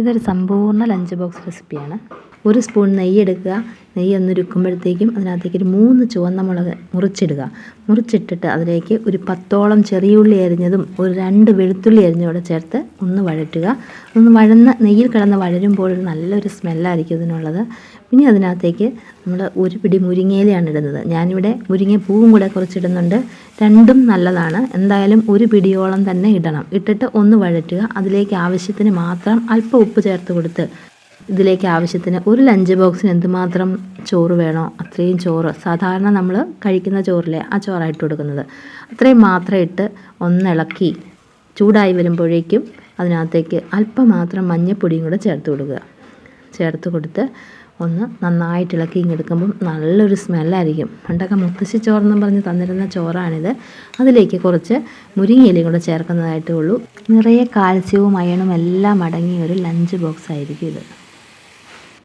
ഇതൊരു സമ്പൂർണ്ണ lunch box റെസിപ്പിയാണ്. ഒരു സ്പൂൺ നെയ്യ് എടുക്കുക. നെയ്യ് ഒന്നുരുക്കുമ്പോഴത്തേക്കും അതിനകത്തേക്ക് ഒരു 3 ചുവന്ന മുളക് മുറിച്ചിടുക. മുറിച്ചിട്ടിട്ട് അതിലേക്ക് ഒരു 10ഓളം ചെറിയ ഉള്ളി അരിഞ്ഞതും ഒരു 2 വെളുത്തുള്ളി അരിഞ്ഞതോടെ ചേർത്ത് ഒന്ന് വഴറ്റുക. നെയ്യിൽ കിടന്ന് വഴരുമ്പോൾ നല്ലൊരു സ്മെല്ലായിരിക്കും ഇതിനുള്ളത്. പിന്നെ അതിനകത്തേക്ക് നമ്മൾ ഒരു പിടി മുരിങ്ങയിലയാണ് ഇടുന്നത്. ഞാനിവിടെ മുരിങ്ങപ്പൂവും കൂടെ കുറച്ചിടുന്നുണ്ട്. രണ്ടും നല്ലതാണ്. എന്തായാലും ഒരു പിടിയോളം തന്നെ ഇടണം. ഇട്ടിട്ട് ഒന്ന് വഴറ്റുക. അതിലേക്ക് ആവശ്യത്തിന് മാത്രം അല്പം ഉപ്പ് ചേർത്ത് കൊടുത്ത് ഇതിലേക്ക് ആവശ്യത്തിന് ഒരു ലഞ്ച് ബോക്സിന് എന്തുമാത്രം ചോറ് വേണോ അത്രയും ചോറ്, സാധാരണ നമ്മൾ കഴിക്കുന്ന ചോറിലെ ആ ചോറായിട്ട് കൊടുക്കുന്നത്, അത്രയും മാത്രം ഇട്ട് ഒന്നിളക്കി ചൂടായി വരുമ്പോഴേക്കും അതിനകത്തേക്ക് അല്പം മാത്രം മഞ്ഞൾപ്പൊടിയും കൂടെ ചേർത്ത് കൊടുക്കുക. ചേർത്ത് കൊടുത്ത് ഒന്ന് നന്നായിട്ട് ഇളക്കി ഇങ്ങെടുക്കുമ്പം നല്ലൊരു സ്മെല്ലായിരിക്കും. പണ്ടൊക്കെ മുത്തശ്ശി ചോറെന്നും പറഞ്ഞ് തന്നിരുന്ന ചോറാണിത്. അതിലേക്ക് കുറച്ച് മുരിങ്ങയിലയും കൂടെ ചേർക്കുന്നതായിട്ടേ ഉള്ളൂ. നിറയെ കാൽസ്യവും അയണും എല്ലാം അടങ്ങിയ ഒരു ലഞ്ച് ബോക്സ് ആയിരിക്കും ഇത്.